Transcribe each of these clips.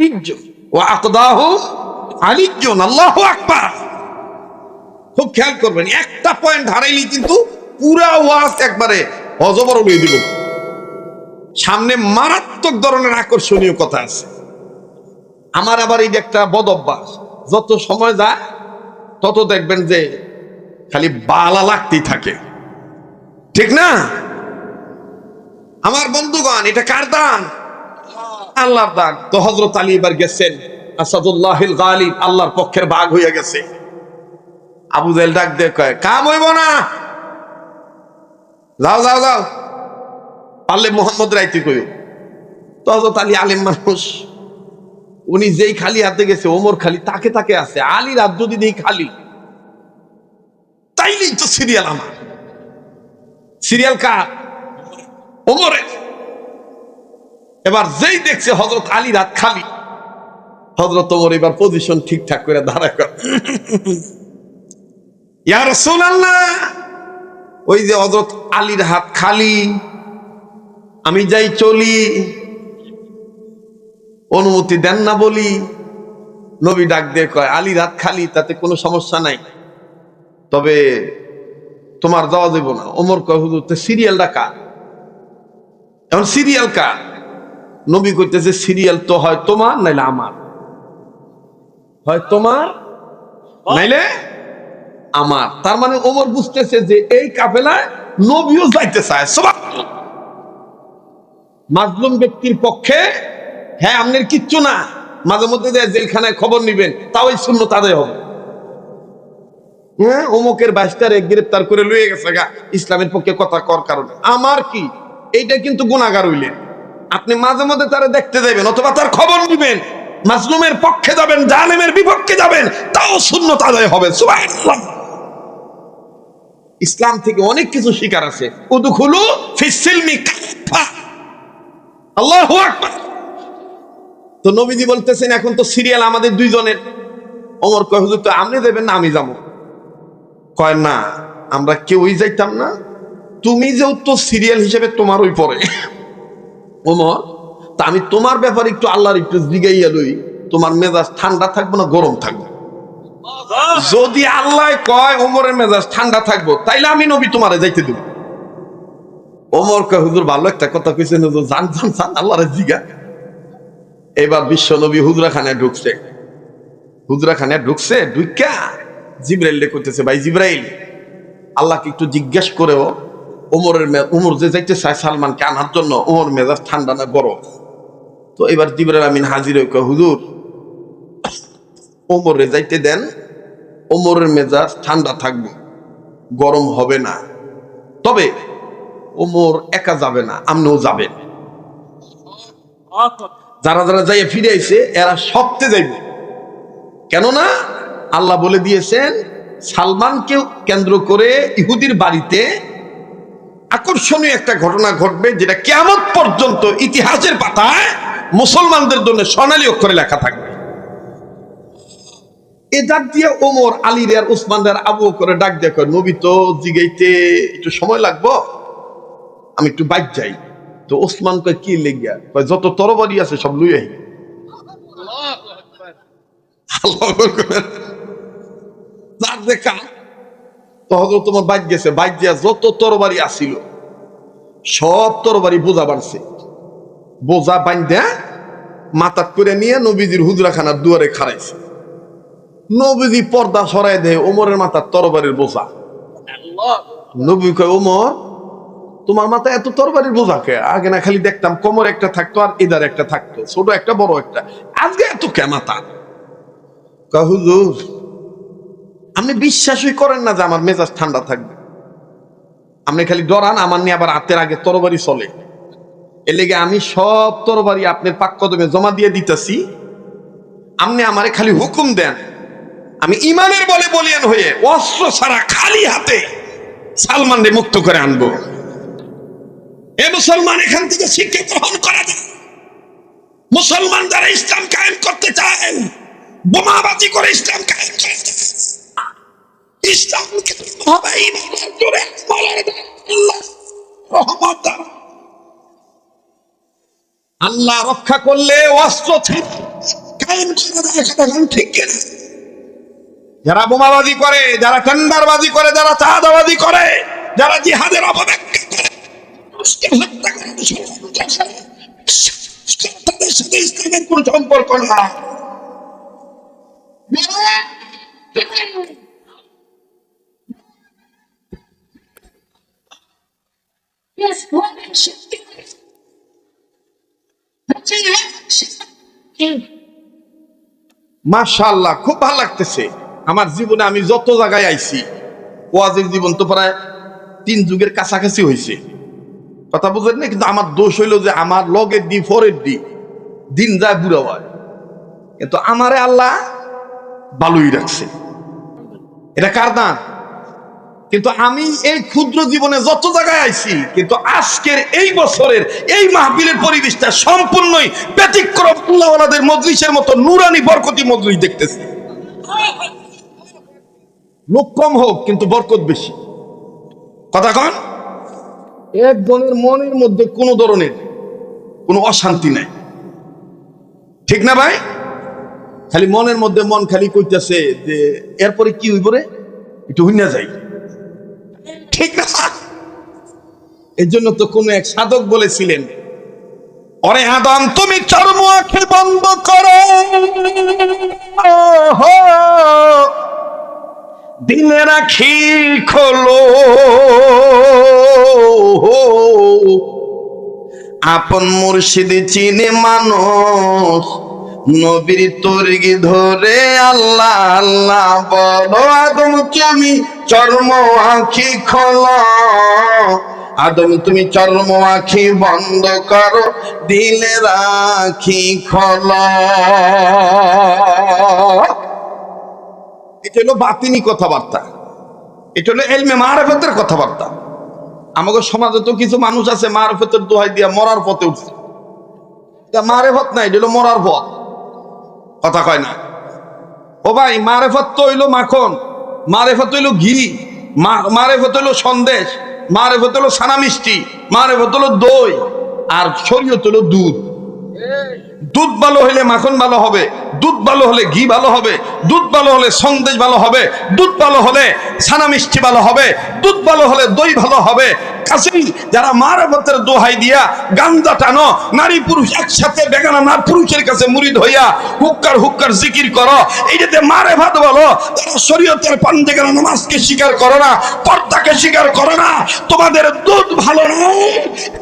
আলিজ্জুন ওয়া আকদাহু আলিজ্জুন। আল্লাহু আকবার। খুব খেয়াল করবেন, একটা পয়েন্ট হারাইলেই কিন্তু পুরা ওয়াজ একবারে অজবর হয়ে দিব। সামনে মারাত্মক ধরনের আকর্ষণীয় কথা আছে। আমার আবার এই যে একটা বদ অভ্যাস, যত সময় যায় তত দেখবেন যে খালি বালা লাগতেই থাকে, ঠিক না? আমার বন্ধুগণ, এটা কার দান? আল্লাহর দান। তো হযরত আলী এবার গেছেন, আসাদুল্লাহিল গালিব, আল্লাহর পক্ষের ভাগ হইয়া গেছে। আবু জাহেল ডাক দিয়ে কয়, কাম হইব না, যাও যাও যাও, পারলে মোহাম্মদ রাইতে কইও। তো হযরত আলী আলেম মানুষ, উনি যেই খালি হাতে গেছে, ওমর খালি তাকে তাকে আছে। আলীর হাত যদি নেই খালি, তাইলেই তো সিরিয়াল আমার। সিরিয়াল কার? ওমরের। এবার যেই দেখছে হযরত আলীর হাত খালি, হযরত ওমর এবার পজিশন ঠিকঠাক করে দাঁড়ায় কর, ইয়া রাসূলুল্লাহ, ওই যে হযরত আলীর হাত খালি, আমি যাই চলি, অনুমতি দেন না বলি। নবী ডাক দিয়ে কয়, আলীর হাত খালি, তাতে কোনো সমস্যা নাই, তবে তোমার যাওয়া যাবে না। ওমর কয়, হুজুর তো সিরিয়ালটা কার? এখন সিরিয়াল কার? নবী কইতেছে, সিরিয়াল তো হয় তোমার নাইলে আমার, হয় তোমার নাইলে আমার। তার মানে ওমর বুঝতেছে যে এই কাফেলায় নবীও যাইতে চায়। সুবহানাল্লাহ। মাজলুম ব্যক্তির পক্ষে, হ্যাঁ আপনার কিচ্ছু না, মাঝে মধ্যে জেলখানায় খবর নিবেন, তাও এই সুন্নাত আদায় হবে। হ্যাঁ, অমুকের বাইশটারে গ্রেফতার করে লয়ে গেছে গা ইসলামের পক্ষে কথা কর কারণে, আমার কি? এইটা কিন্তু গুনাহগার হইলেন। আপনি মাঝে মধ্যে তারা দেখতে যাবেন, অথবা তার খবর নিবেন, মাজলুমের পক্ষে যাবেন, জালেমের বিপক্ষে যাবেন, তাও সুন্নাত আদায় হবে। সুবহানাল্লাহ। ইসলাম থেকে অনেক কিছু শিকার আছে। উদখুলু ফিস সিলমি কাফা। আল্লাহু আকবার। তো নবীজি বলতেছেন, এখন তো সিরিয়াল আমাদের দুইজনের। ওমর কয়, হুজুর তো আপনি দেবেন না আমি যাবো? কয় না, আমরা কেউই যাইতাম না, তুমি যেহেতু সিরিয়াল হিসেবে তোমার ওই পরে। ওমর, তা আমি তোমার ব্যাপারে একটু আল্লাহর একটু জিগাইয়া লই, তোমার মেজাজ ঠান্ডা থাকবো না গরম থাকবো? যদি আল্লাহ কয় ওমরের মেজাজ ঠান্ডা থাকবো, তাইলে আমি নবী তোমারে যাইতে দেব। ওমর কয়, হুজুর ভালো একটা কথা কইছেন, হুজুর জান জান জান, আল্লাহরে জিগা। এবার বিশ্ব নবী হুজরাখানায় ঢুকছে। হুজরাখানায় ঢুকছে, ঢুকা জিবরাইল কইতেছে, ভাই জিবরাইল, আল্লাহকে একটু জিজ্ঞেস করেও ওমর যে যাইতে চায় সালমানকে আনার জন্য, ওমর মেজাজ ঠান্ডা না গরম? তো এবার জিবরাইল আমিন হাজির হয়ে কয়, হুজুর ওমরে যাইতে দেন, ওমরের মেজাজ ঠান্ডা থাকবে, গরম হবে না, তবে ওমর একা যাবে না, আপনিও যাবেন। যারা যারা যাইয়া ফিরে আইছে এরা সবতে যাইবে, কেননা আল্লাহ বলে দিয়েছেন সালমানকে কেন্দ্র করে ইহুদির বাড়িতে আকর্ষণীয় একটা ঘটনা ঘটবে, যেটা কিয়ামত পর্যন্ত ইতিহাসের পাতায় মুসলমানদের জন্য সোনালী অক্ষরে লেখা থাকবে। এ ডাক দিয়ে ওমর আলীর আর উসমানের আবু করে ডাক দিয়ে কয়, নবী তো জিগাইতে একটু সময় লাগবো, আমি একটু বাইক যাই। তো ওসমান কয়, কি লেগিয়া? কয়, যত তরবারি আছে সব লুই আই। যার দেখা তো হযরত তোমার বাইক গেছে, বাইক দিয়া যত তরবারি আসিল সব তরবারি বোঝা বানছে, বোঝা বান্ধা মাথাত করে নিয়ে নবীজির হুজরাখানার দুয়ারে খাড়াইছে। নবীজি পর্দা সরাই দেয়, ওমরের মাথার তরবারির বোঝা। নবী কয়, ওমর তোমার মাথায় এত তরবারির বোঝা কে? আগে না খালি দেখতাম কোমর একটা থাকতো আর এদার একটা থাকতো, ছোট একটা বড় একটা, আজকে এত কে মাথা? কয়, হুজুর আপনি বিশ্বাসই করেন না যে আমার মেজাজ ঠান্ডা থাকবে, আপনি খালি ডরান, আমার নিয়ে আবার হাতের আগে তরবারি চলে, এর লেগে আমি সব তরবারি আপনার পাক কদমে জমা দিয়ে দিতেছি, আপনি আমারে খালি হুকুম দেন, আমি ইমানের বলে বলিয়ান হয়ে অস্ত্র ছাড়া খালি হাতে সালমানকে মুক্ত করে আনবো। এ মুসলমান, এখান থেকে শিক্ষা গ্রহণ করা যায়। মুসলমান যারা ইসলাম কায়েম করতে চান, বোমাবাজি করে ইসলাম কায়েম করতে চান, ইসলামকে হবে ইমানের জোরে আল্লাহ রক্ষা করলে অস্ত্র ছিল কায়েম করে দেয়, এখন ঠিক কিনা? যারা বোমাবাজি করে, যারা টেন্ডারবাজি করে, যারা চাঁদাবাজি করে, যারা জিহাদের অপব্যাখ্যা করে, মানুষকে হত্যা করে, তাদের সাথে ইসলামের কোন সম্পর্ক না। মাশাআল্লাহ, খুব ভালো লাগতেছে। আমার জীবনে আমি যত জায়গায় আইছি, ওয়াজের জীবন তো প্রায় 3 যুগের কাছাকাছি হয়েছে, কথা বুঝেন না? কিন্তু আমার দোষ হইল যে আমার লগের দি ফরের দিন যায় বুড়া হয়, কিন্তু আমারে আল্লাহ ভালোই রাখছে। এটা কার দান? কিন্তু আমি এই ক্ষুদ্র জীবনে যত জায়গায় আইছি, কিন্তু আজকের এই বছরের এই মাহফিলের পরিবেশটা সম্পূর্ণই ব্যতিক্রম। আল্লাহওয়ালাদের মজলিসের মতো নুরানি বরকতি মজলিস দেখতেছি। লোক কম হোক কিন্তু বরকত বেশি। কথা কন, একজনের মনের মধ্যে কোনো ধরনের কোনো অশান্তি নাই, ঠিক না ভাই? খালি মনের মধ্যে মন খালি কইতেছে যে এরপরে কি হইব রে, একটু হইনা যাই, ঠিক না? এই জন্য তো কোন এক সাধক বলেছিলেন, অরে আদম তুমি চর্ম আঁখি বন্ধ করো, দিনের আঁখি খোলো, আপন মুর্শিদ চিনে মানুষ, নবীর তরগি ধরে আল্লাহ আল্লাহ বলো। আদম তুমি চর্ম আঁখি খোলো, আদম তুমি চর্ম আঁখি বন্ধ করো, দিলের আঁখি খোলো। এটা হলো বাতিনি কথাবার্তা, এটা হলো ইলমে মারিফতের কথাবার্তা। আমাদের সমাজে তো কিছু মানুষ আছে মারিফতের দোহাই দিয়া মরার পথে উঠছে। এটা মারিফত নাই, এটা হলো মরার পথ। কথা কয় না ও ভাই। মারিফত তো হইলো মাখন, মারিফত হইলো ঘি, মারিফত হইলো সন্দেশ, মারিফত হইলো ছানা মিষ্টি, মারিফত হইলো দই, আর শরীয়ত হইলো দুধ। দুধ ভালো হলে মাখন ভালো হবে, দুধ ভালো হলে ঘি ভালো হবে, দুধ ভালো হলে সন্দেশ ভালো হবে, দুধ ভালো হলে ছানা মিষ্টি ভালো হবে, দুধ ভালো হলে দই ভালো হবে। কাছেই যারা মারিফতের দোহাই দিয়া গাঞ্জা টানো, নারী পুরুষ একসাথে বেগানা না পুরুষের কাছে মুরিদ হইয়া হুক্কার হুক্কার জিকির করো, এইটাতে মারিফত বলো। তারা শরীয়তের পান্ডেগানা নামাজকে স্বীকার করো না, পর্দাকে স্বীকার করো না, তোমাদের দুধ ভালো নয়।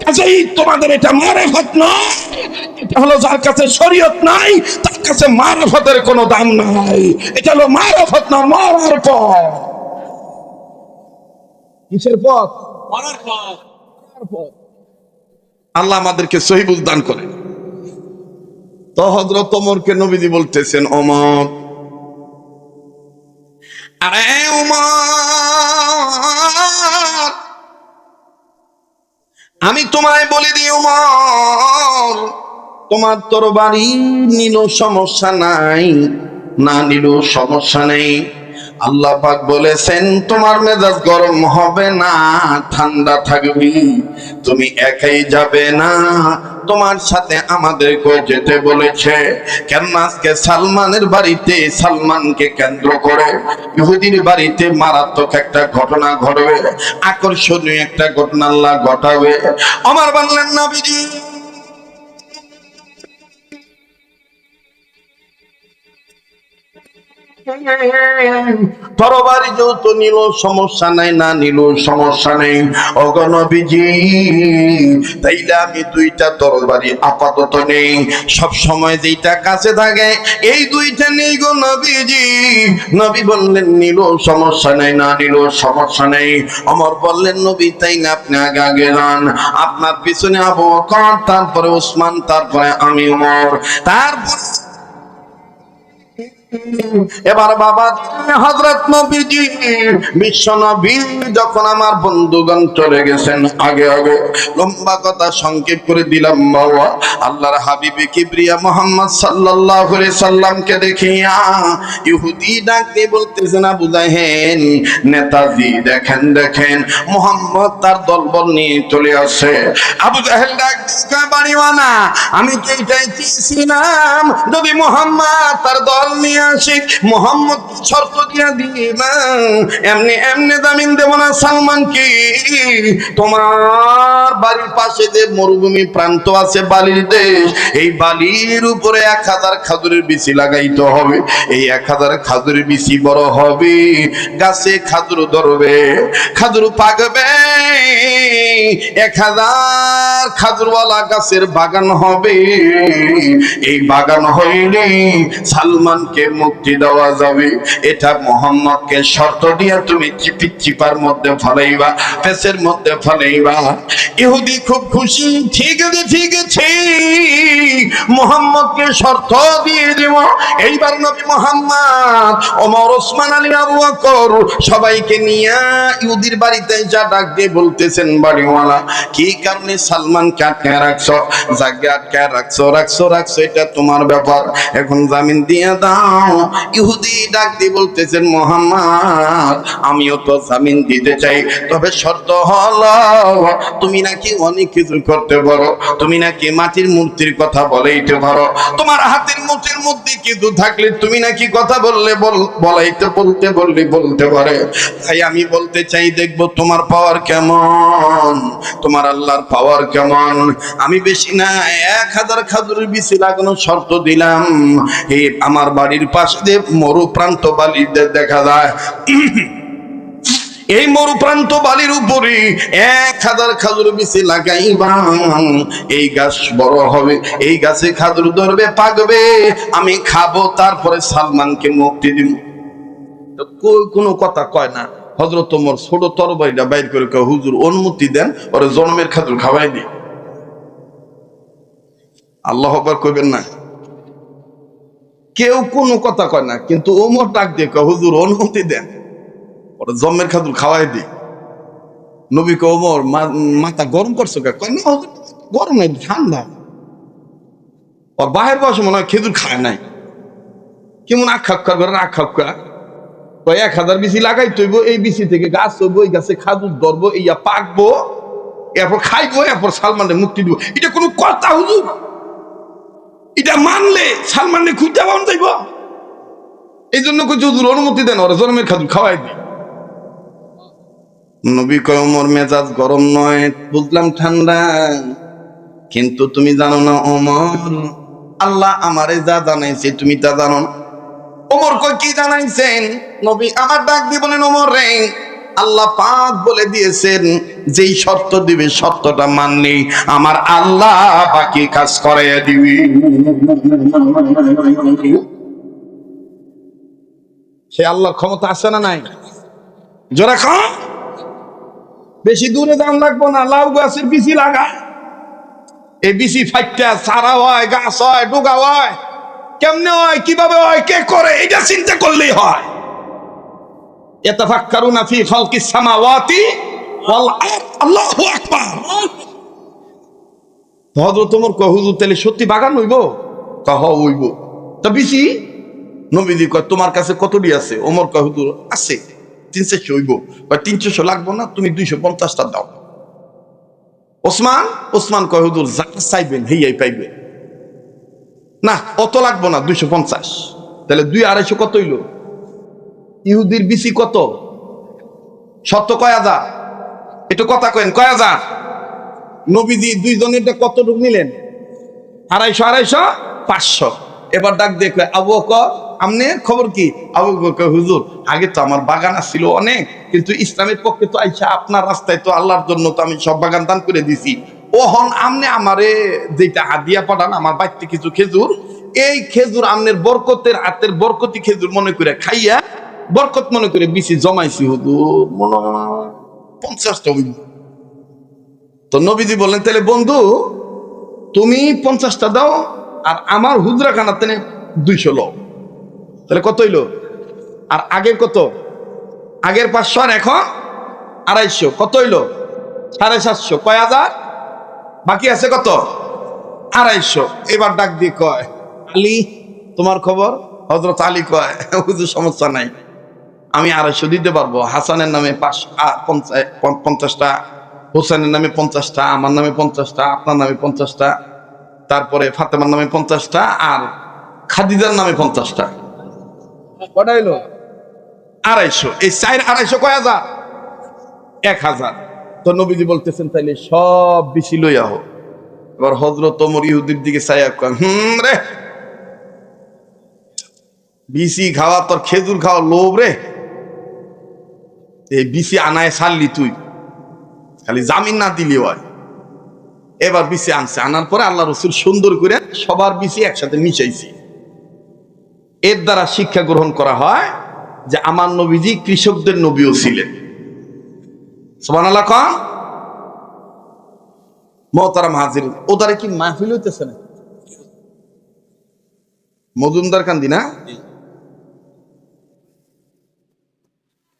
কাছেই তোমাদের এটা মারিফত নয়, এটা হলো যার কাছে শরীয়ত নাই তার কাছে মারিফতের কোনো দাম নাই। এটা হলো মারিফত না, মরার পথ। কিসের পথ? মরার পথ। আল্লাহ আমাদেরকে সহি বুঝ দান করে। তো হযরত ওমরকে নবীজি বলতেছেন, ওমর, আরে ওমর, আমি তোমায় বলে দিই ওমর, তোমার তরবারি নিল সমস্যা নাই, না নিল সমস্যা নেই। আল্লাহ পাক বলেছেন তোমার মেজাজ গরম হবে না, ঠান্ডা থাকবি। তুমি একাই যাবে না, তোমার সাথে আমাদেরকে যেতে বলেছে। কেন আজকে সালমানের বাড়িতে, সালমানকে কেন্দ্র করে ইহুদির বাড়িতে মারাত্মক একটা ঘটনা ঘটবে, আকর্ষণীয় একটা ঘটনা আল্লাহ ঘটাবে। আমার বললেন নবীজি, তরবারি যেহেতু নিল সমস্যা নাই, না নিল সমস্যা নেই। ওগো নবীজি, তাইলে আমি দুইটা তরবারি আপাতত নেই, সব সময় যেটা কাছে থাকে এই দুইটা নেই গো নবীজি। নবী বললেন নিল সমস্যা নেই, না নিল সমস্যা নেই। ওমর বললেন নবী তাইলে আপনি আগে আগে যান, আপনার পিছনে আবু বকর, তারপরে ওসমান, তারপরে আমি ওমর, তারপর এবার বাবা হযরত নবীজি বিশ্ব নবী যখন আমার বন্ধুগণ চলে গেছেন আগে আগে লম্বা কথা সংক্ষেপ করে দিলাম বাবা আল্লাহর হাবিবে কিবরিয়া মুহাম্মদ সাল্লাল্লাহু আলাইহি সাল্লামকে দেখিয়া ইহুদি ডাক দিয়ে বলতেছে না বুঝাইহেন নেতাজি দেখেন দেখেন মুহাম্মদ তার দলবল নিয়ে চলে আসে। আবু জাহেল ডাক দিয়ে বাড়িওয়ানা আমি তো এটাই চেয়েছিলাম যদি মুহাম্মদ তার দল নিয়ে আসে মুহাম্মদ শর্ত দিয়া দিবা এমনি এমনি জামিন দেব না সালমান কি তোমার বাড়ির পাশে যে মরুভূমি প্রান্ত আছে বালির দেশ এই বালির উপরে 1000 খাজুরের বিচি লাগাইতে হবে এই 1000 খাজুরের বিচি বড় হবে গাছে খাজুর ধরবে খাজুর পাকবে 1000 খাজুরওয়ালা গাছের বাগান হবে এই বাগান হইলে সালমানকে মুক্তি দেওয়া যাবে এটা মুহাম্মদকে শর্ত দিয়া তুমি চিপার মধ্যে ফলাইবা পেছের মধ্যে ফলাইবা। ইহুদি খুব খুশি ঠিক আছে ঠিক আছে মুহাম্মদকে শর্ত দিয়ে দেব। এইবার নবী মুহাম্মদ ওমর ওসমান আলী আবু বকর সবাইকে নিয়ে ইহুদির বাড়িতে যা ডাক দিয়ে বলতেছেন বাড়িওয়ালা কি কারণে সালমানকে আটকে রাখছো জায়গা আটকে রাখছো এটা তোমার ব্যাপার এখন জামিন দিয়ে দাও। ইহুদি ডাক দিয়ে বলতেছেন মুহাম্মদ আমিও তো জামিন দিতে চাই তবে শর্ত হলো তুমি নাকি অনেক কিছু করতে পারো তুমি নাকি মাটির মূর্তির কথা বলাইতে পারো তোমার হাতের মুঠির মধ্যে কিছু থাকলে তুমি নাকি কথা বললে বলতে পারে তাই আমি বলতে চাই দেখবো তোমার পাওয়ার কেমন তোমার আল্লাহর পাওয়ার কেমন। আমি বেশি না 1000 খাজুরের বিচি লাগানো শর্ত দিলাম এই আমার বাড়ির পাশে দিয়ে মরু প্রান্ত বালিতে দেখা যায় এই মরু প্রান্ত বালির উপরে 1000 খাজুর বিচি লাগাইবা এই গাছ বড় হবে এই গাছে খাজুর ধরবে পাকবে আমি খাবো তারপরে সালমানকে মুক্তি দিব। তো কোনো কথা কয় না হযরত ওমর ছোট তরবারিটা বাইর করে কয় হুজুর অনুমতি দেন ওরে জন্মের খাজুর খাওয়াই দি। আল্লাহু আকবার কইবেন না কেউ কোনো কথা কয় না কিন্তু ওমর ডাক দিয়ে কয় হুজুর অনুমতি দেন ওরা জন্মের খাজুর খাওয়াই দি। নবী কয় ওমর মাথা গরম করছো কে কয় না গরম নাই ঠান্ডা ওর বাহির বসে মনে হয় খেজুর খায় নাই কেমন আখাক্কা করে আখাক্কা কয় 1000 বিচি লাগাই তৈব এই বিচি থেকে গাছ হইব এই গাছে খাজুর ধরবো ইয়া পাকবো এরপর খাইবো এরপর সালমানের মুক্তি দিব। এটা কোনো কথা হুজুর এটা মানলে সালমানের খুঁজতে পাওয়া যাইব এই জন্য কই হুজুর অনুমতি দেন ওরা জন্মের খাজুর খাওয়াই দি। নবী কয় ওমর মেজাজ গরম নয় বুঝলাম ঠান্ডা কিন্তু তুমি জানো না ওমর আল্লাহ আমারে যা জানাইছে তুমি তা জানো না। ওমর কয় কি জানাইছেন? নবী আমার ডাক দিয়ে বলেন ওমর রে আল্লাহ পাক বলে দিয়েছেন যেই শর্ত দিবে শর্তটা মাননি আমার আল্লাহ বাকি কাজ করাইয়া দিবি। সে আল্লাহর ক্ষমতা আছে না নাই? জোরে খা বেশি দূরে দাম লাগবো না লাউ গাছের বিচি লাগা এই বিচি ফাইটটা সারা হয় গাছ হয় ডোগা হয় কেমনে হয় কিভাবে হয় কে করে এটা চিন্তা করলেই হয়। ইয়াতাফাক্কারুনা ফি খালকিস সামাওয়াতি ওয়াল আরদ আল্লাহু আকবার। হযরত ওমর কয় হুজুর তাহলে সত্যি বাগান হইব? কয় হ্যাঁ হইব। তা বিচি? নবীজি কয় তোমার কাছে কতটি আছে? ওমর কয় হুজুর আছে 300 হইব। কয় 300 লাগবো না তুমি 250টা দাও। ওসমান কয় হুজুর যা চাইবেন হেয়াই পাইবে না অত লাগবো না 250। তাহলে 2-250 কত হইল? ইহুদির বিচি কত? শর্ত কয় হাজার? একটু কথা কয়েন কয় হাজার? নবীজি দুইজনের কতটুকু নিলেন? 250 500। এবার ডাক দিয়ে কয় আবু বকর আমনে খবর কি? আবু বকর হুজুর আগে তো আমার বাগান ছিল অনেক কিন্তু ইসলামের পক্ষে তো আইসা আপনার রাস্তায় তো আল্লাহর জন্য তো আমি সব বাগান দান করে দিছি ওহন আমনে আমারে যেটা হাদিয়া পাঠান আমার বাড়িতে কিছু খেজুর এই খেজুর আমনের বরকতের হাতের বরকতি খেজুর মনে করে খাইয়া বরকত মনে করে বিচি জমাইছি হুজুর মনে 50টা হইব। তো নবীজি বললেন তাহলে বন্ধু তুমি 50টা দাও আর আমার হুজরা খানা তেনে 200 লও। তাহলে কত হইলো? আর আগে কত? আগের 500 আর এখন 250, কত হইলো? 750, কয় হাজার? বাকি আছে কত? 250। এবার ডাক দিয়ে কয়, আলী তোমার খবর? হযরত আলী কয়, হুজুর সমস্যা নাই, আমি 250 দিতে পারবো। হাসানের নামে 50টা, হোসেনের নামে 50টা, আমার নামে 50টা, আপনার নামে 50টা, তারপরে ফাতেমার নামে 50টা, আর খাদিজার নামে 50টা। কটা হইলো? 250। এই 250 কয় হাজার? 1000। তো নবীজি বলতেছেন তাইলে সব বেশি লইয়া হোক। এবার হযরত ওমর ইহুদির দিকে চাইয়া কয়, রে বিসি খাওয়া তোর খেজুর খাওয়া লোভ রে, এই বিসি আনায় ছাড়লি তুই, খালি জামিন না দিলি হয়। এবার বিসি আনছে, আনার পরে আল্লাহ রসুল সুন্দর করে সবার বিসি একসাথে মিশাইছি। এর দ্বারা শিক্ষা গ্রহণ করা হয় যে আমার নবীজি কৃষকদের নবীও ছিলেন। সুবহানাল্লাহ কোন মুহতারাম হাজিরিন, ওদারে কি মাহফিল হইতেছে না? মজুমদার কান্দি না?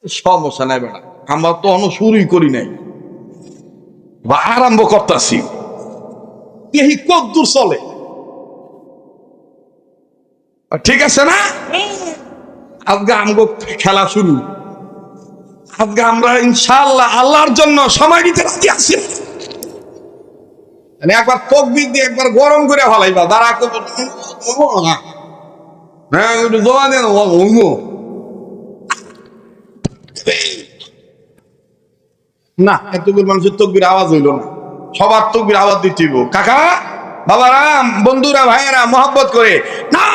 সমস্যা নাই বেটা, আমরা তো অন্য শুরুই করি নাই বা আরম্ভ করতেছি। এই কদ্দুর চলে, ঠিক আছে না? আজকে আমগো খেলা শুরু। আজকে আমরা ইনশাআল্লাহ আল্লাহর জন্য সময় দিতে রাজি আছি। একবার তকবীর দিয়ে একবার গরম করে ফেলাইবা, দাঁড়া হ্যাঁ একটু জমা দেন না, এতগুলো মানুষের তকবীর আওয়াজ হইল না, সবার তকবীর আওয়াজ দিতে হইব। কাকা বাবারা বন্ধুরা ভাইয়েরা মহব্বত করে না,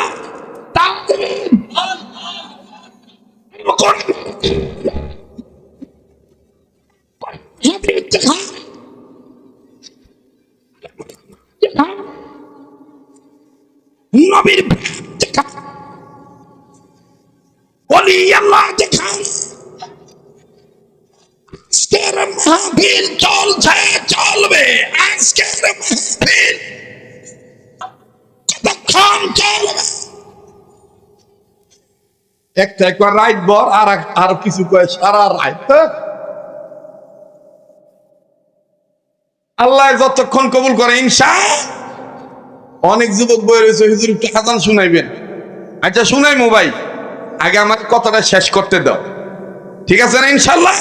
নবীর ওলি আল্লাহ দেখান। আজকের মাহফিল চলছে, চলবে। আজকের মাহফিল কতক্ষণ চলবে? একটা একবার রাত ভর, আর কিছু কয় সারা রাত। আল্লাহ যতক্ষণ কবুল করে ইনশাআল্লাহ। অনেক যুবক বই রয়েছে, হুজুর একটু আযান শুনাইবেন। আচ্ছা শুনাই মোবাইল, আগে আমার কথাটা শেষ করতে দাও, ঠিক আছে না? ইনশাআল্লাহ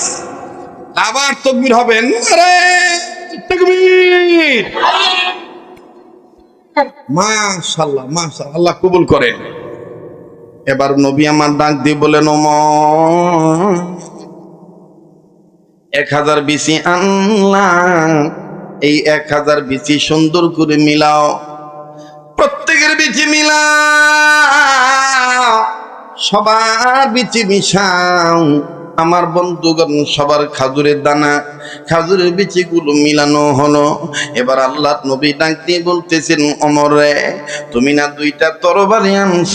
আবার তাকবীর হবেন। আরে তাকবীর, মাশাআল্লাহ মাশাআল্লাহ, আল্লাহ কবুল করেন। এবার নবী আমার ডাক দিয়ে বলেন, ওমর 1000 বিচি আনলাম, এই 1000 বিচি সুন্দর করে মিলাও, প্রত্যেকের বিচি মিলাও, সবার বিচি মিশাও। আমার বন্ধুগণ সবার খাজুরের দানা, খাজুরের বিচিগুলো মিলানো হলো। এবার আল্লাহ নবী ডাক দিয়ে বলতেছেন, ওমর রে তুমি না 2টা তরবারি আনছ,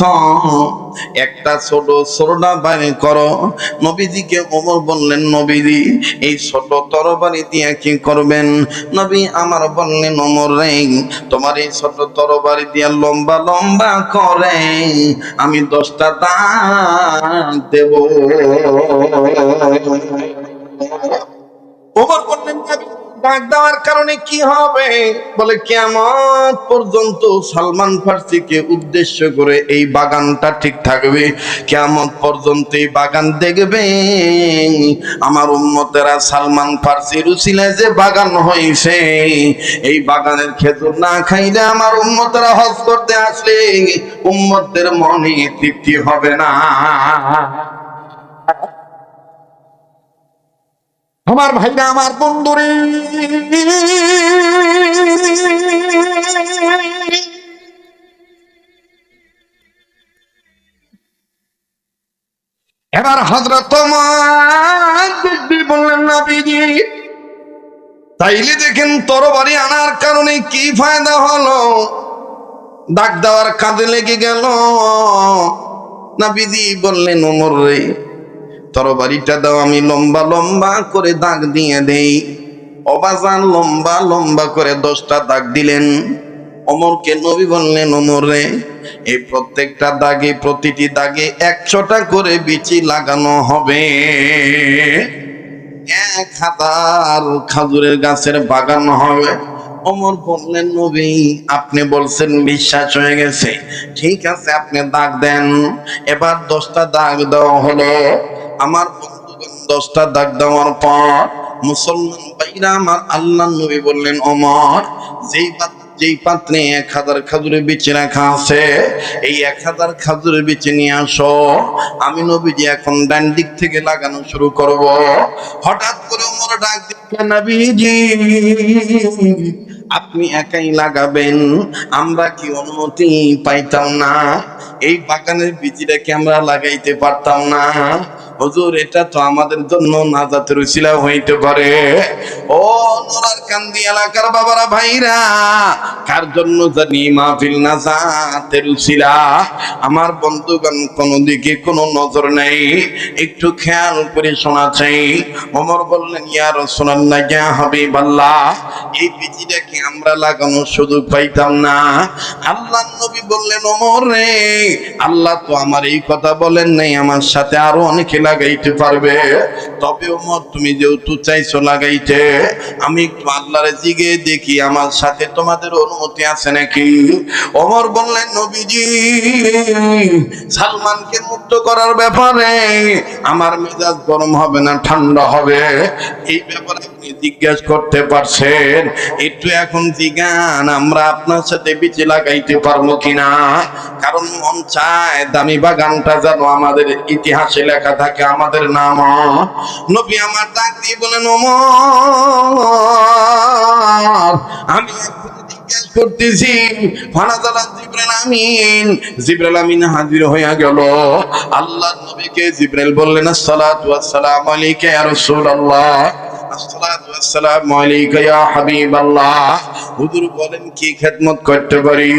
একটা ছোট ছোটটা বাইর করো। নবীজিকে ওমর বললেন, নবীজি এই ছোট তরবারি দিয়ে কি করবেন? নবী আমার বললেন, ওমর রে তোমার এই ছোট তরবারি দিয়ে লম্বা লম্বা করে আমি 10টা দান দেব। ওমর বললেন, ডাক দেওয়ার কারণে কি হবে? বলে কিয়ামত পর্যন্ত সালমান ফার্সিকে উদ্দেশ্য করে এই বাগানটা ঠিক থাকবে, কিয়ামত পর্যন্ত এই বাগান দেখবে। আমার উম্মতেরা সালমান ফার্সির উসিলায় যে বাগান হয়েছে, এই বাগানের খেজুর না খাইলে আমার উম্মতেরা হজ করতে আসলে উম্মতদের মনে তৃপ্তি হবে না। আমার ভাইরা, আমার বন্ধুরে, এবার হযরত ওমর বললেন, নবীজি তাইলে দেখেন তরবারি আনার কারণে কি ফায়দা হলো? ডাক দেওয়ার কাজে লেগে গেল। নবীজি বললেন, ওমর রে তরবারিটা দাও, আমি লম্বা লম্বা করে দাগ দিয়ে দেই। অবাজান লম্বা লম্বা করে 10টা দাগ দিলেন। ওমরকে নবী বললেন, ওমর রে, এই প্রত্যেকটা দাগে, প্রতিটি দাগে 100টা করে বিচি লাগানো হবে। 1000 খাজুরের গাছের বাগান হবে। ওমর বললেন, নবী আপনি বলছেন, বিশ্বাস হয়ে গেছে, ঠিক আছে আপনি দাগ দেন। এবার 10টা দাগ দেওয়া হলো। আমার বন্ধুগণ, 10টা দাগ দেওয়ার পর মুসলমান ভাইরা আমার, আল্লাহ নবী বললেন, ওমর যেই পাত্রে 1000 খাজুরের বীজ রাখা আছে, এই 1000 খাজুরের বীজ নিয়ে আসো। আমি নবীজি এখন ডান দিক থেকে লাগানো শুরু করব। হঠাৎ করে ওমর ডাক দিলেন, নবীজি আপনি একাই লাগাবেন, আমরা কি অনুমতি পাইতাম না? এই বাগানের বীজটা কি আমরা লাগাইতে পারতাম না? হুজুর, এটা তো আমাদের জন্য নাজাতের উসিলা হইতে পারে। ও নোরার কান্দি এলাকার বাবারা, ভাইরা, কার জন্য জানি মাহফিল নাজাতের উসিলা। আমার বন্ধুগণ, কোন দিকে কোনো নজর নেই, একটু খেয়াল করে শোনা চাই। ওমর বললেন, ইয়া রাসূলুল্লাহ, ইয়া হাবিবাল্লাহ, এই বীজটা কি আমরা লাগানোর সুযোগ পাইতাম না? আল্লাহর নবী বললেন, ওমর রে, আল্লাহ তো আমার এই কথা বলেন নাই, আমার সাথে আরো অনেকে লাগাইতে পারবে। তবে ওমর, তুমি যেহেতু চাইছো লাগাইতে, আমি একটু আল্লাহরে জিগে দেখি আমার সাথে তোমাদের অনুমতি আছে নাকি। ওমর বললেন, নবীজি সালমানকে মুক্ত করার ব্যাপারে আমার মেজাজ গরম হবে না ঠান্ডা হবে, এই ব্যাপারে আপনি জিজ্ঞাসা করতে পারছেন, একটু এখন জিজ্ঞান আমরা আপনার সাথে বীজ লাগাইতে পারবো কিনা। কারণ মন চায় দামি বাগানটা যেন আমাদের ইতিহাসে লেখা থাকে, আমাদের নাম। নবী আমার ডাক দিয়ে বলেন, ওমর আমি জিজ্ঞাসা করতেছি। জিবরাইল আমিন হাজির হইয়া গেল। আল্লাহ নবীকে জিবরাইল বললেন, আসসালাতু ওয়াসসালামু আলাইকা ইয়া রাসূলুল্লাহ, আসসালাতু ওয়াসসালামু আলাইকা ইয়া হাবিবাল্লাহ। হুজুর বলেন, কি খেদমত করতে পারি?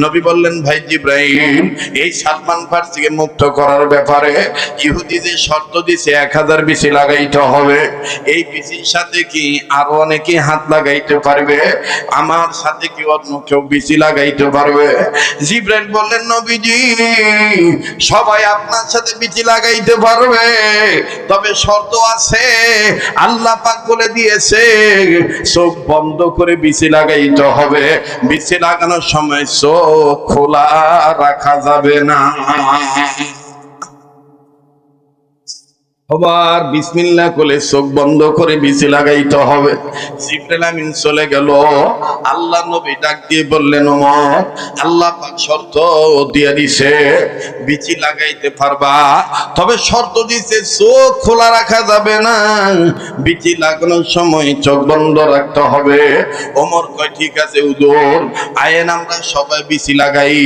নবী বললেন, ভাই জিবরাইল, এই সালমান ফার্সিকে মুক্ত করার ব্যাপারে ইহুদি যে শর্ত দিছে 1000 বিচি লাগাইতে হবে, এই বিচির সাথে কি আরো অনেকে হাত লাগাইতে পারবে? আমার সাথে কি অন্য কেউ বিচি লাগাইতে পারবে? জিবরাইল বললেন, নবীজি সবাই আপনার সাথে বিচি লাগাইতে পারবে, তবে শর্ত আছে। আল্লাহ পাক বলে দিয়েছে, চোখ বন্ধ করে বিচি লাগাইতে হবে। বিচি লাগানোর সময় চোখ খোলা রাখা যাবে না। আবার বিসমিল্লাহ করে চোখ বন্ধ করে বিচি লাগাইতে হবে। জিবরাইল আমিন চলে গেল। আল্লাহ নবী ডাক দিয়ে বললেন, ওমর আল্লাহ পাক শর্ত দিয়ে দিছে, বিচি লাগাইতে পারবা, তবে শর্ত দিছে চোখ খোলা রাখা যাবে না, বিচি লাগানোর সময় চোখ বন্ধ রাখতে হবে। ওমর কয়, ঠিক আছে হুজুর, আয়েন আমরা সবাই বিচি লাগাই।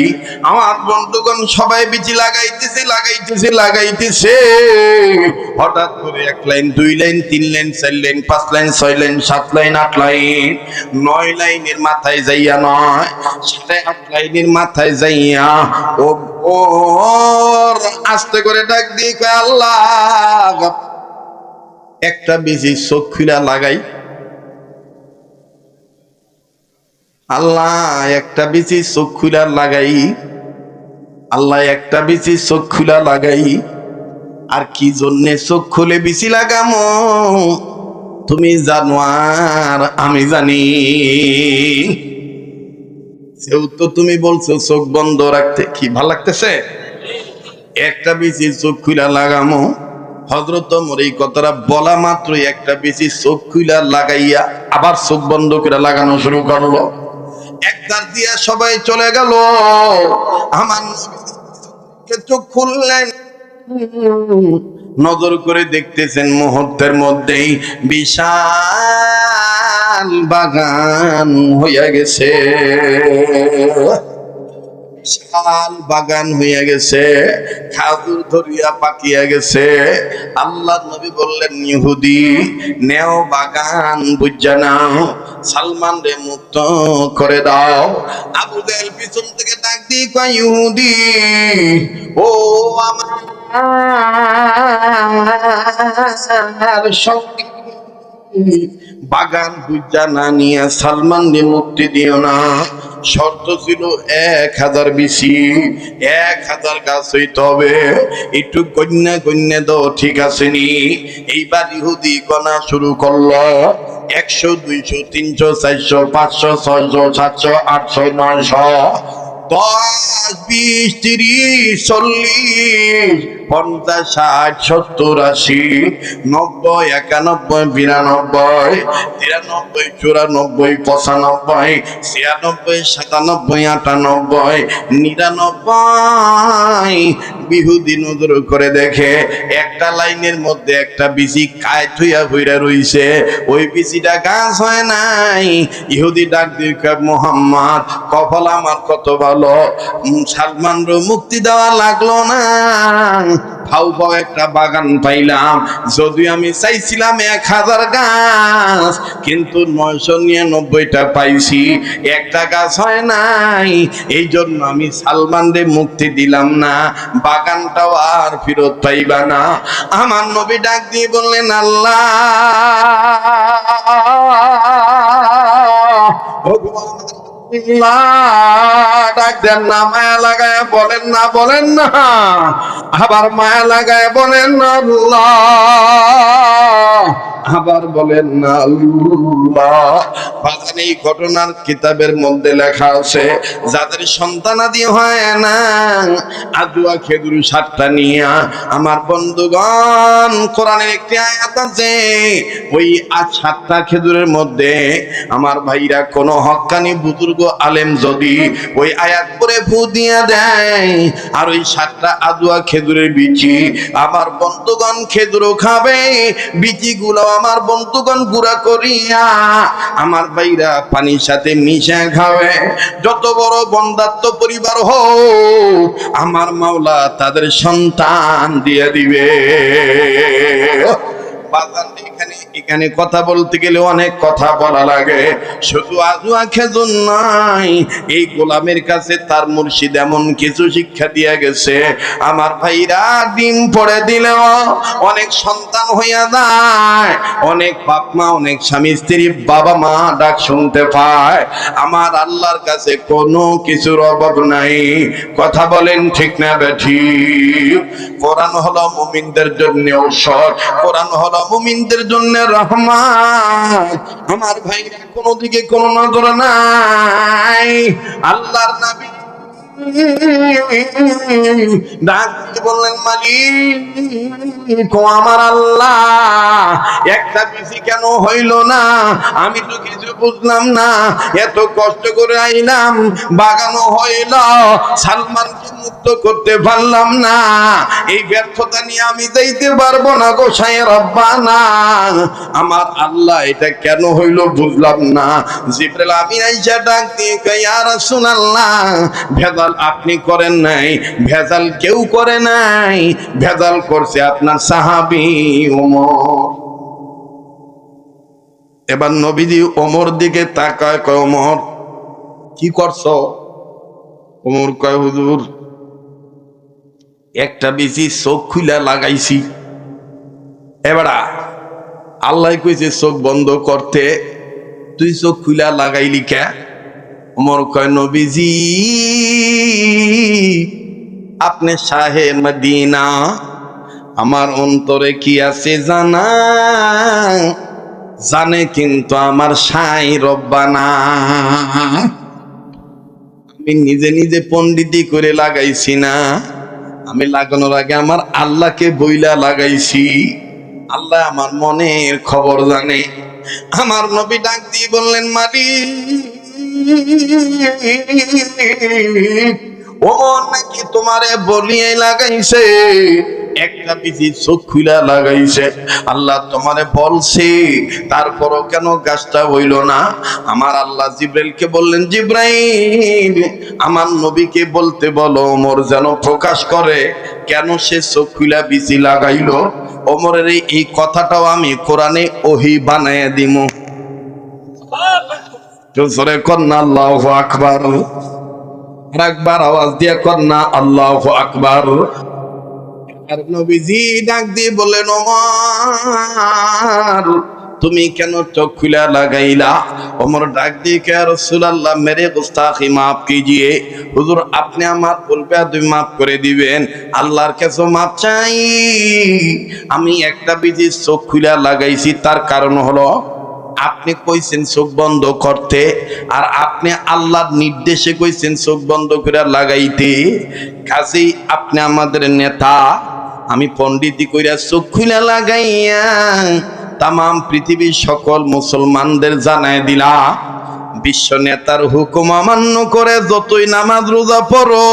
আমার বন্ধুগণ সবাই বিচি লাগাইতেছে। হঠাৎ করে 1 line, 2 line, 3 line, 4 line, 5 line, 6 line, 7 line, 8 line, 9 লাইনের মাথায় যাইয়া নয়, 8.5 লাইনের মাথায় যাইয়া আস্তে করে ডাক দিয়ে কয়, আল্লাহ একটা বিচি চোখ খুলা লাগাই। আল্লাহ একটা বিচি চোখ খুলা লাগাই। আল্লাহ একটা বিচি চোখ খুলা লাগাই। আর কি জন্যে চোখ খুলে বিচি লাগামো তুমি জানো আর আমি জানি। সেহেতু তুমি বলছো চোখ বন্ধ রাখতে, কি ভাল লাগতেছে? একটা বিচি চোখ খুলা লাগামো। হযরত ওমর এই কথাটা বলা মাত্রই একটা বিচি চোখ খুলা লাগাইয়া আবার চোখ বন্ধ করে লাগানো শুরু করলো। একদার দিয়া সবাই চলে গেল। আমার চোখ খুললেন, নজর করে দেখতেছেন মুহূর্তের মধ্যেই বিশাল বাগান হইয়া গেছে। বিশাল বাগান হইয়া গেছে, খাজুর ধরিয়া পাকিয়া গেছে। আল্লাহ নবী বললেন, ইহুদি নেও বাগান বুঝা নাও, সালমান রে মুক্ত করে দাও। আবু জাহেল পিছন থেকে ডাক দিয়ে কয়, ইহুদি ও আমার সঙ্গী, বাগান বুঝা না নিয়ে সালমান রে মুক্তি দিও না। শর্ত ছিল 1000 বিসি, 1000 গাছ হইতে হবে। একটু কন্যা কন্যা দাও, ঠিক আছে নি? এইবার ইহুদি গণা শুরু করলো। 100, 200, 300, 400, 500, 600, 700, 800, 900, 10, 20, 30, 40, 50, 60, 70, 80, 90, 91, 92, 93, 94, 95, 96, 97, 98, 99। বিহুদি নজর করে দেখে একটা লাইনের মধ্যে একটা বিচি কায় থইয়া হইরা রইছে, ওই বিচিটা গাছ হয় নাই। ইহুদি ডাক দিয়ে কয়, মুহাম্মদ কপাল আমার কত ভালো, সালমানর মুক্তি দেওয়া লাগলো না, ফাউ ফাউ একটা বাগান পাইলাম। যদি আমি চাইছিলাম 1000 গাছ, কিন্তু 999টা পাইছি, একটা গাছ হয় নাই। এই জন্য আমি সালমানরে মুক্তি দিলাম না, বাগানটাও আর ফেরত পাইবা না। আমার নবী ডাক দিয়ে বললেন, আল্লাহ ডাক দেন না, মায়া লাগায় বলেন না, বলেন না, আবার মায়া লাগায় বলেন না আল্লাহ, আবার বলেন না আল্লাহ। বাজান এই ঘটনার কিতাবের মধ্যে লেখা আছে, যাদের সন্তানাদি হয় না, আদুয়া খেজুর 7টা নিয়া, আমার বন্ধুগণ কোরআনের একটি আয়াত আছে, ওই 7টা খেজুরের মধ্যে আমার ভাইরা কোন হক্কানি বুজুর্গ আলেম যদি ওই আয়াত পরে ফু দিয়া দেয়, আর ওই 7টা আদুয়া খেজুরের বিচি আমার বন্ধুগণ খেজুরও খাবে, বিচিগুলো আমার বন্ধুগণ গুঁড়া করিয়া আমার ভাইরা পানির সাথে মিশা খাবে। যত বড় বন্ধাত্ম পরিবার হোক, আমার মাওলা তাদের সন্তান দিয়ে দিবে। এখানে কথা বলতে গেলে অনেক কথা বলা লাগে, শুধু আজুয়া খেজুর নয়, এই গোলামের কাছে তার মুর্শিদ এমন কিছু শিক্ষা দিয়ে গেছে, আমার ভাইরা ডিম পড়ে দিলেও অনেক সন্তান হইয়া যায়, অনেক বাপ মা, অনেক স্বামী স্ত্রী, বাবা মা ডাক শুনতে পায়। আমার আল্লাহর কাছে কোনো কিছুর অভাব নাই। কথা বলেন ঠিক না বেঠিক? কোরআন হলো মুমিনদের জন্য ঔষধ, কোরআন হলো মুমিনদের জন্য রহমত। আমার ভাইরা কোনো দিকে কোনো নজর নাই। আল্লাহর নবী ডাক বললেন, মালিক ও আমার আল্লাহ, একটা বিচি কেন হইল না? আমি তো কিছু বুঝলাম না, এত কষ্ট করে আইলাম, বাগানো হইল, সালমানকে মুক্ত করতে পারলাম না, এই ব্যর্থতা নিয়ে আমি যাইতে পারবো না গোসাই রব্বানা। আমার আল্লাহ এটা কেন হইল বুঝলাম না। জিবরাইল আমিন আইসা ডাক দিয়ে কয়, ইয়া রাসূলুল্লাহ, ভেজাল আপনি করেন নাই, ভেজাল কেউ করে নাই, ভেজাল করছে আপনার সাহাবী ওমর। এবার নবীজি ওমর দিকে তাকায়, কয় ওমর কি করছো? ওমর কয়, হুজুর একটা বিচি চোখ খুলে লাগাইছি। এবার আল্লাহ কইছে চোখ বন্ধ করতে, তুই চোখ খুলে লাগাইলি কে? ওমর কয়, নবীজি আপনি শাহে মদিনা, আমার অন্তরে কি আছে জানা, জানে কিন্তু আমার সাই রব্বানা। আমি নিজে নিজে পণ্ডিতি করে লাগাইছি না, আমি লাগানোর আগে আমার আল্লাহকে বইলা লাগাইছি। আল্লাহ আমার মনের খবর জানে। আমার নবী ডাক দিয়ে বললেন, মালিক ওমর নাকি তোমারে বলিয়ে লাগাইছে, একটা বিচি চোখ খুলা লাগাইছে। আল্লাহ তোমারে বলছে, তারপরও কেন গাছটা হইল না? আমার আল্লাহ জিব্রাইলকে বললেন, জিব্রাইল আমার নবীকে বলতে বলো, ওমর যেন প্রকাশ করে কেন সে চোখ খুলা বিচি লাগাইলো। ওমরের এই কথাটাও আমি কোরআনে ওহী বানায় দিমু। জোরে কন্না আল্লাহু আকবার, একবার আওয়াজ দিয়ে কন্না আল্লাহু আকবার। আর নবীজি ডাক দিয়ে বলেন, ওমর তুমি কেন চোখ খুলে লাগাইলা? ওমর ডাক দিয়ে কে রাসূলুল্লাহ মেরে গুস্তাখি মাফ कीजिए। হুজুর আপনি আমার ভুল বেয়াদবি মাফ করে দিবেন, আল্লাহর কাছে মাফ চাই। আমি একটা বিধি চোখ খুলে লাগাইছি, তার কারণ হলো আপনি কইছেন চোখ বন্ধ করতে, আর আপনি আল্লাহর নির্দেশে কইছেন চোখ বন্ধ করে লাগাইতে। কাজেই আপনি আমাদের নেতা, আমি পণ্ডিতি কইরা চোখ খুলে লাগাইয়া তাম পৃথিবীর সকল মুসলমানদের জানায় দিলা, বিশ্ব নেতার হুকুম অমান্য করে যতই নামাজ রোজা পড়ো